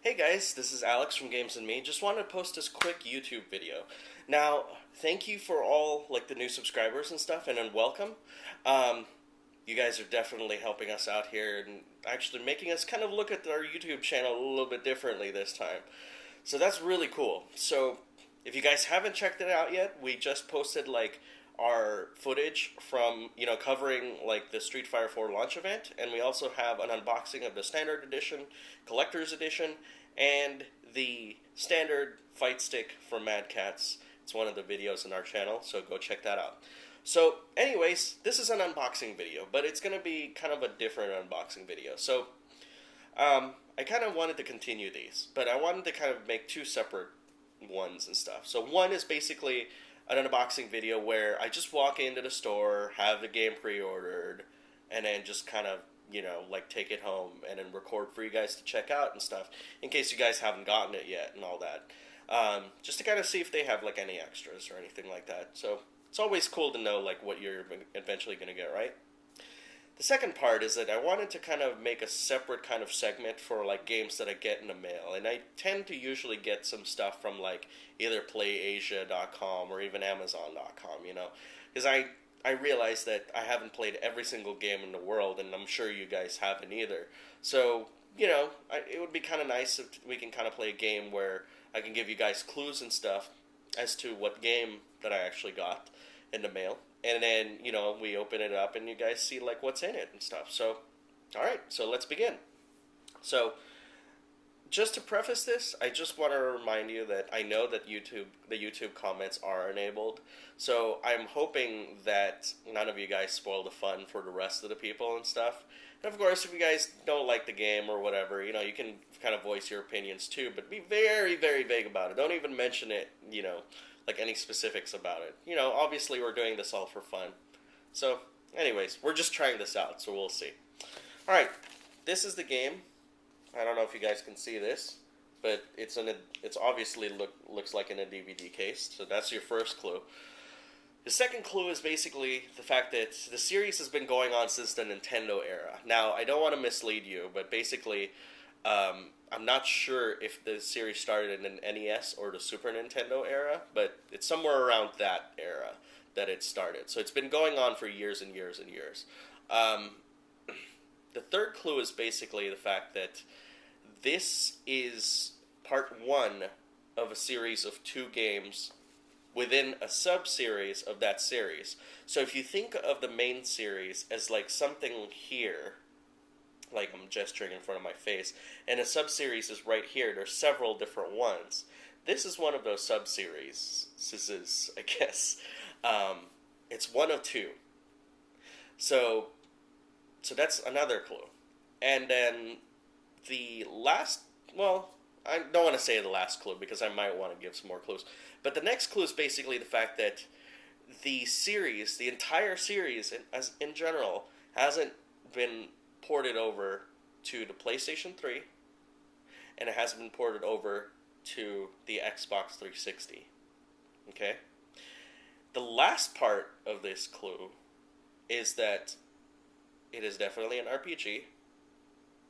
Hey guys, this is Alex from Games and Me. Just wanted to post this quick YouTube video. Now, thank you for all the new subscribers and stuff, and then welcome. You guys are definitely helping us out here and actually making us kind of look at our YouTube channel a little bit differently this time. So that's really cool. So if you guys haven't checked it out yet, we just posted our footage from covering the Street Fighter 4 launch event, and we also have an unboxing of the standard edition, collector's edition, and the standard fight stick from Mad Catz. It's one of the videos in our channel, so go check that out. So anyways, this is an unboxing video, but it's going to be kind of a different unboxing video. So I kind of wanted to continue these, but I wanted to kind of make two separate ones and stuff. So one is basically an unboxing video where I just walk into the store, have the game pre-ordered, and then just kind of, take it home and then record for you guys to check out and stuff, in case you guys haven't gotten it yet and all that. Just to kind of see if they have, any extras or anything like that. So it's always cool to know, what you're eventually going to get, right? The second part is that I wanted to kind of make a separate kind of segment for games that I get in the mail, and I tend to usually get some stuff from either PlayAsia.com or even Amazon.com, because I realize that I haven't played every single game in the world, and I'm sure you guys haven't either. So it would be kind of nice if we can kind of play a game where I can give you guys clues and stuff as to what game that I actually got in the mail. And then, we open it up and you guys see, what's in it and stuff. So, alright, so let's begin. So, just to preface this, I just want to remind you that I know that the YouTube comments are enabled. So, I'm hoping that none of you guys spoil the fun for the rest of the people and stuff. And of course, if you guys don't like the game or whatever, you can kind of voice your opinions too, but be very, very vague about it. Don't even mention it, any specifics about it. Obviously we're doing this all for fun. So, anyways, we're just trying this out, so we'll see. Alright, this is the game. I don't know if you guys can see this, but it's obviously looks like in a DVD case, so that's your first clue. The second clue is basically the fact that the series has been going on since the Nintendo era. Now, I don't want to mislead you, but basically, I'm not sure if the series started in an NES or the Super Nintendo era, but it's somewhere around that era that it started. So it's been going on for years and years and years. The third clue is basically the fact that this is part one of a series of 2 games within a sub-series of that series. So if you think of the main series as something here, I'm gesturing in front of my face, and a sub-series is right here. There's several different ones. This is one of those sub-series, I guess. It's one of 2. So that's another clue. And then the last, well, I don't want to say the last clue because I might want to give some more clues. But the next clue is basically the fact that the series, the entire series in general, hasn't been ported over to the PlayStation 3, and it hasn't been ported over to the Xbox 360. Okay? The last part of this clue is that it is definitely an RPG,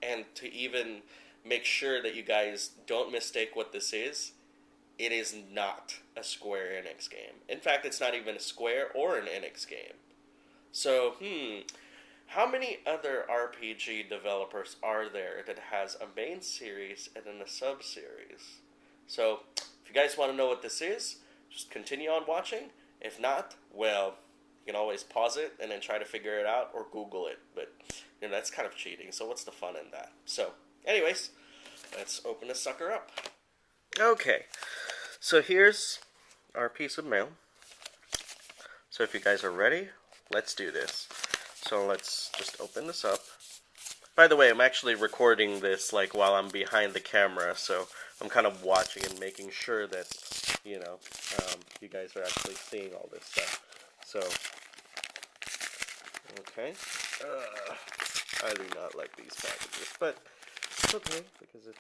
and to even make sure that you guys don't mistake what this is, it is not a Square Enix game. In fact, it's not even a Square or an Enix game. So, how many other RPG developers are there that has a main series and then a sub-series? So, if you guys want to know what this is, just continue on watching. If not, well, you can always pause it and then try to figure it out or Google it. But, that's kind of cheating, so what's the fun in that? So, anyways, let's open this sucker up. Okay, so here's our piece of mail. So if you guys are ready, let's do this. So let's just open this up. By the way, I'm actually recording this while I'm behind the camera, so I'm kind of watching and making sure that, you guys are actually seeing all this stuff. So, okay. I do not like these packages, but it's okay because it's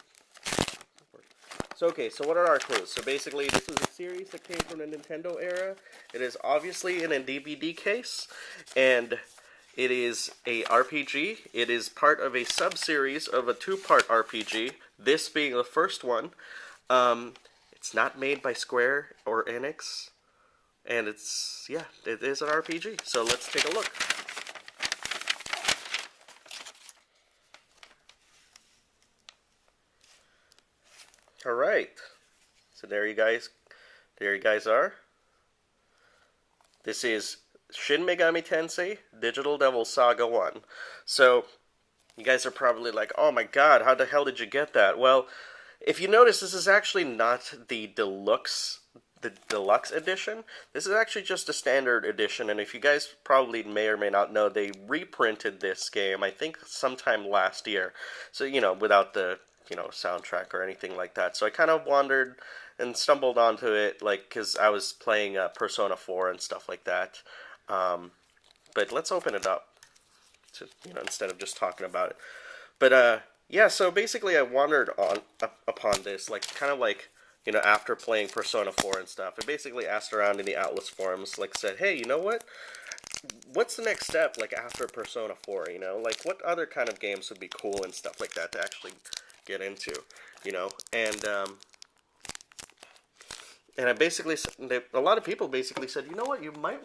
so okay, so what are our clues? So basically, this is a series that came from the Nintendo era. It is obviously in a DVD case, and It is a RPG. It is part of a sub-series of a two-part RPG, this being the first one. It's not made by Square or Enix, and it is an RPG. So let's take a look. All right. So there you guys are. This is Shin Megami Tensei Digital Devil Saga 1. So, you guys are probably like, oh my god, how the hell did you get that? Well, if you notice, this is actually not the deluxe edition. This is actually just a standard edition, and if you guys probably may or may not know, they reprinted this game, I think sometime last year. So, without the, soundtrack or anything like that. So I kind of wandered and stumbled onto it, because I was playing Persona 4 and stuff like that. But let's open it up, to, instead of just talking about it. But, yeah, so basically I wandered upon this, after playing Persona 4 and stuff. I basically asked around in the Atlas forums, said, hey, you know what? What's the next step, after Persona 4, what other kind of games would be cool and stuff like that to actually get into, and I basically, a lot of people basically said, you know what, you might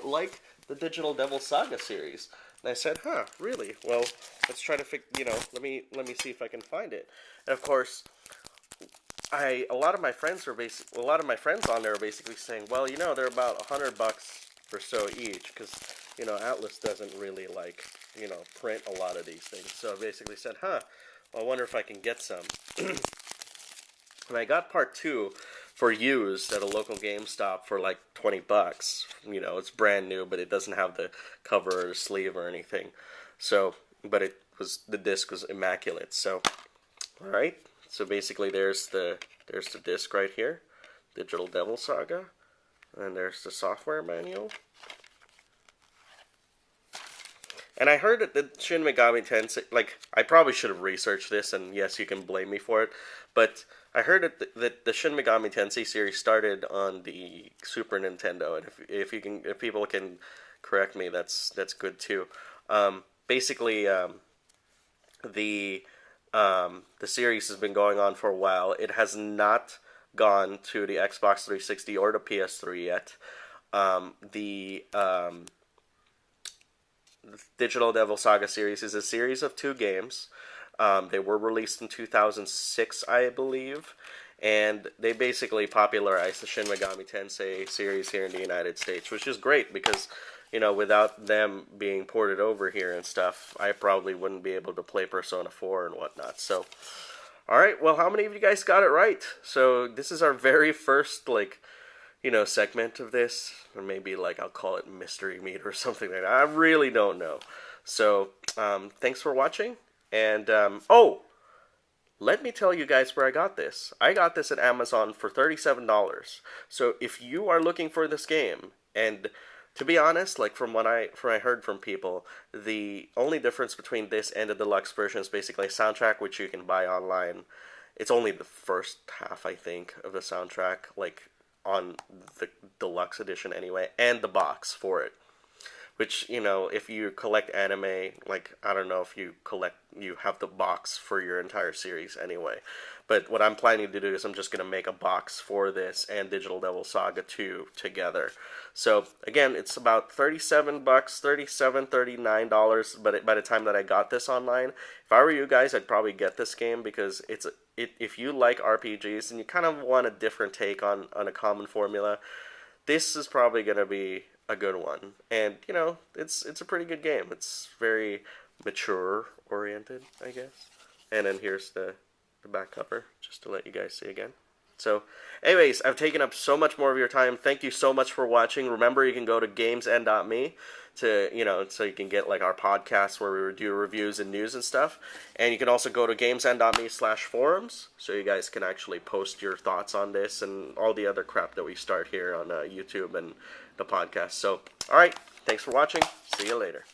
like the Digital Devil Saga series. And I said, huh, really? Well, let's try to let me see if I can find it. And of course, a lot of my friends on there are basically saying, well, they're about $100 or so each, because Atlas doesn't really print a lot of these things. So I basically said, huh, well, I wonder if I can get some. And I got part 2 for used at a local GameStop for $20. It's brand new, but it doesn't have the cover or sleeve or anything. So, but the disc was immaculate. So, all right. So basically, there's the disc right here, Digital Devil Saga, and there's the software manual. And I heard that the Shin Megami Tensei, I probably should have researched this, and yes, you can blame me for it, but I heard that the Shin Megami Tensei series started on the Super Nintendo, and if people can correct me, that's good too. Basically, the series has been going on for a while. It has not gone to the Xbox 360 or the PS3 yet. The Digital Devil Saga series is a series of 2 games. They were released in 2006, I believe, and they basically popularized the Shin Megami Tensei series here in the United States, which is great because, without them being ported over here and stuff, I probably wouldn't be able to play Persona 4 and whatnot. So, alright, well, how many of you guys got it right? So, this is our very first, segment of this, or maybe I'll call it mystery meat or something like that. I really don't know. So thanks for watching, and let me tell you guys where I got this. I got this at Amazon for $37. So if you are looking for this game, and to be honest, from what I heard from people, the only difference between this and the deluxe version is basically a soundtrack, which you can buy online. It's only the first half, I think, of the soundtrack, on the deluxe edition anyway, and the box for it. Which, if you collect anime, I don't know if you have the box for your entire series anyway. But what I'm planning to do is I'm just going to make a box for this and Digital Devil Saga 2 together. So, again, it's about $37, $39, but by the time that I got this online, if I were you guys, I'd probably get this game because if you like RPGs and you kind of want a different take on a common formula, this is probably going to be a good one. And, it's a pretty good game. It's very mature-oriented, I guess. And then here's the back cover, just to let you guys see again. So, anyways, I've taken up so much more of your time. Thank you so much for watching. Remember, you can go to gamesn.me to, so you can get our podcasts where we do reviews and news and stuff. And you can also go to gamesn.me/forums, so you guys can actually post your thoughts on this and all the other crap that we start here on YouTube and the podcast. So, alright, thanks for watching. See you later.